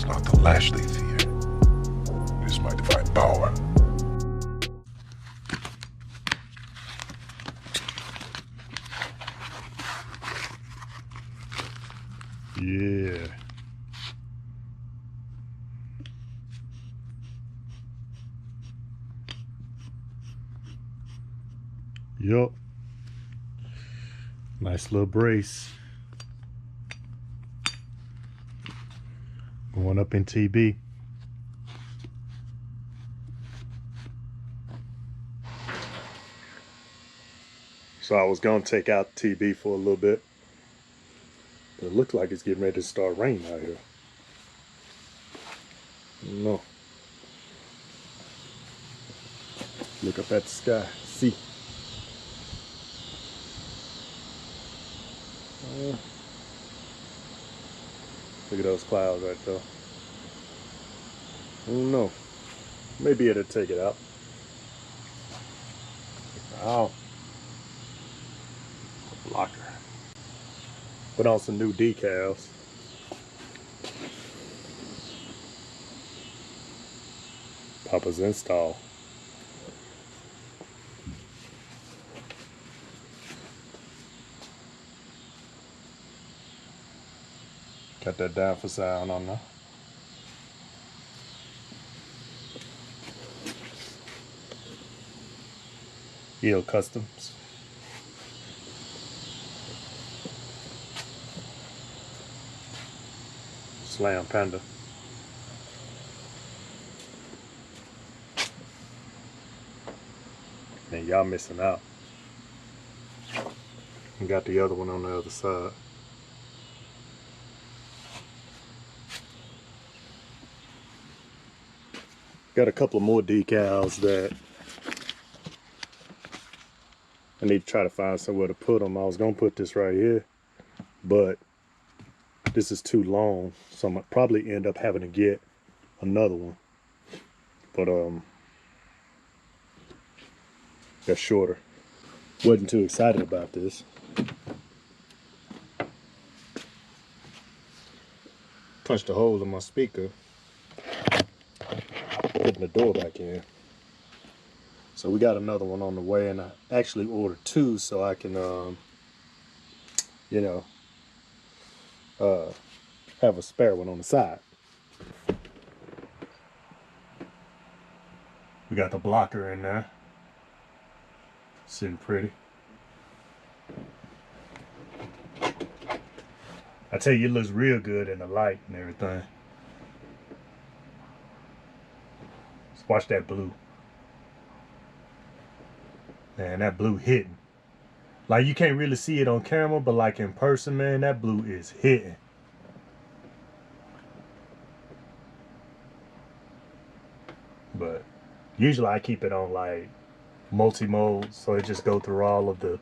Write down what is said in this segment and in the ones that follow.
not the lash they fear. It is my divine power. Yeah. Yup. Nice little brace. Going up in TB. So I was gonna take out TB for a little bit, but it looked like it's getting ready to start raining out here. No. Look up at the sky. See. Look at those clouds right there. I don't know. Maybe it'll take it out. Ow. Blocker. Put on some new decals. Papa's install. Got that down for sound on there. Yield Customs. Slam Panda. Man, y'all missing out. We got the other one on the other side. Got a couple of more decals that I need to try to find somewhere to put them. I was gonna put this right here, but this is too long, so I'm gonna probably end up having to get another one. But that's shorter. Wasn't too excited about this. Punched a hole in my speaker, putting the door back in. So we got another one on the way, and I actually ordered two so I can, you know, have a spare one on the side. We got the blocker in there, sitting pretty. I tell you, it looks real good in the light and everything. Let's watch that blue. Man, that blue hitting. Like, you can't really see it on camera, but like in person, man, that blue is hitting. But usually I keep it on like multi-mode, so it just go through all of the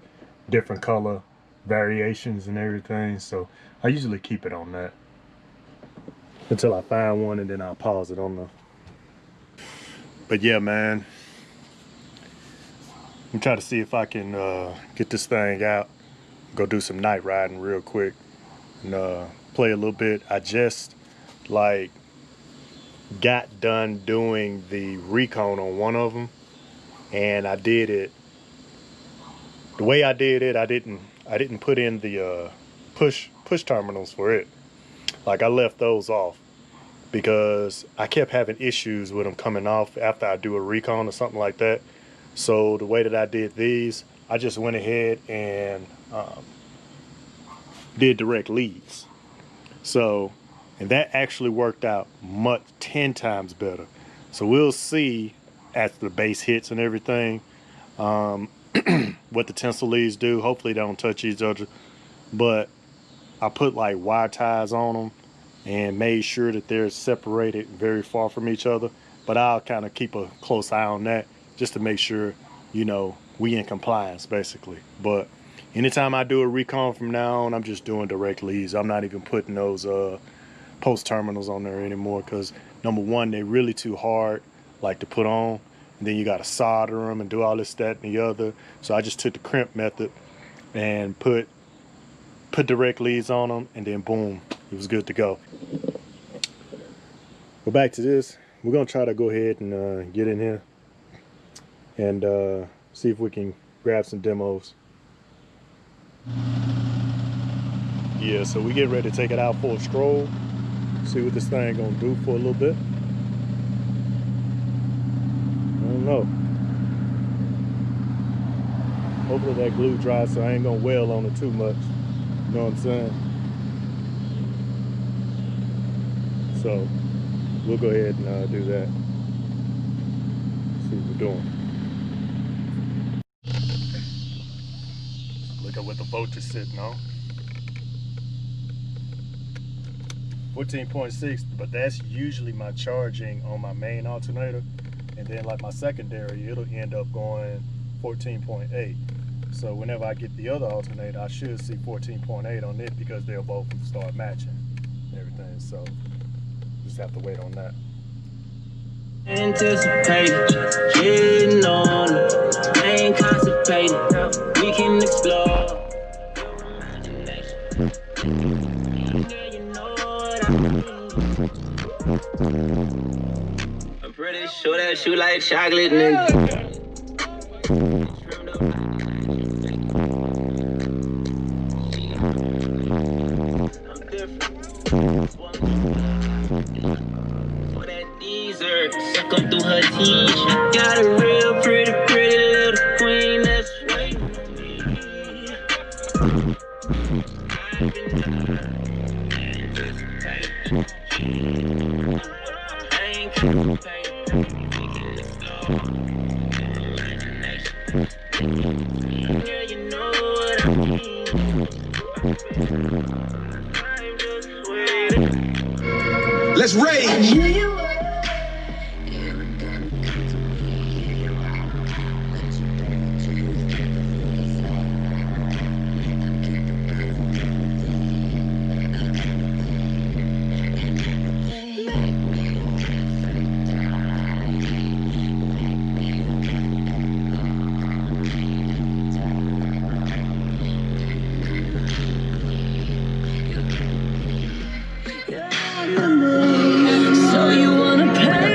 different color variations and everything. So I usually keep it on that until I find one, and then I'll pause it on the. But yeah, man, I'm trying to see if I can get this thing out, go do some night riding real quick, and play a little bit. I just like got done doing the recon on one of them, and I did it the way I did it. I didn't put in the push terminals for it. Like, I left those off because I kept having issues with them coming off after I do a recon or something like that. So the way that I did these, I just went ahead and did direct leads. So, and that actually worked out 10 times better. So we'll see after the base hits and everything what the tensile leads do. Hopefully they don't touch each other. But I put like wire ties on them and made sure that they're separated very far from each other. But I'll kind of keep a close eye on that just to make sure, you know, we in compliance basically. But anytime I do a recon from now on, I'm just doing direct leads. I'm not even putting those post terminals on there anymore, because number one, they're really too hard like to put on, and then you got to solder them and do all this, that, and the other. So I just took the crimp method and put direct leads on them, and then boom, it was good to go. Well, back to this. We're gonna try to go ahead and get in here and see if we can grab some demos. Yeah, so we get ready to take it out for a stroll. See what this thing gonna do for a little bit. I don't know. Hopefully that glue dries so I ain't gonna wail on it too much. You know what I'm saying? So we'll go ahead and do that. See what we're doing. Look at what the voltage is sitting on. 14.6, but that's usually my charging on my main alternator. And then like my secondary, it'll end up going 14.8. So whenever I get the other alternator, I should see 14.8 on it because they'll both start matching and everything. So just have to wait on that. Anticipating, getting on, I ain't constipated, we can explore. I'm pretty sure that you like chocolate, nigga. For that dessert, suck up through her teeth. She got a real pretty little queen that's waiting for me. I ain't girl, you know what I mean. Let's rage.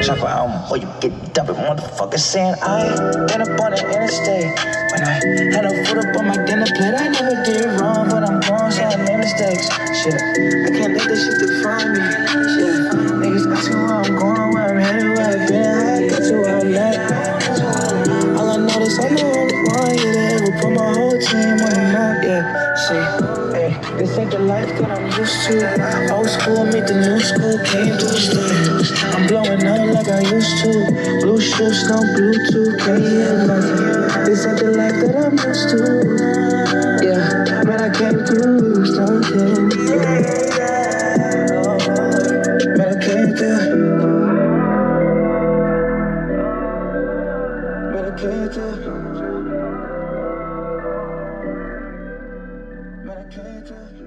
Chop out before you get dumped, motherfucker saying I ain't up on the interstate. When I had no food up on my dinner plate, I never did wrong, but I'm wrong, so I made mistakes. Shit, I can't let this shit define me. Shit, niggas ask me where I'm going, where I'm headed, where I've been, how I got to where I'm at. All I know is I'm the only one, yeah, to ever put my whole team on the map, yeah. See, hey, this ain't the life that I'm used to. Old school meet the new school, came to stay. I'm blowing up like I used to. Blue shirts, no Bluetooth, can't hear nothing. This ain't the life that I'm used to. Yeah, man, I came through something. Man, I came through. Man, I came through. Man, I came through.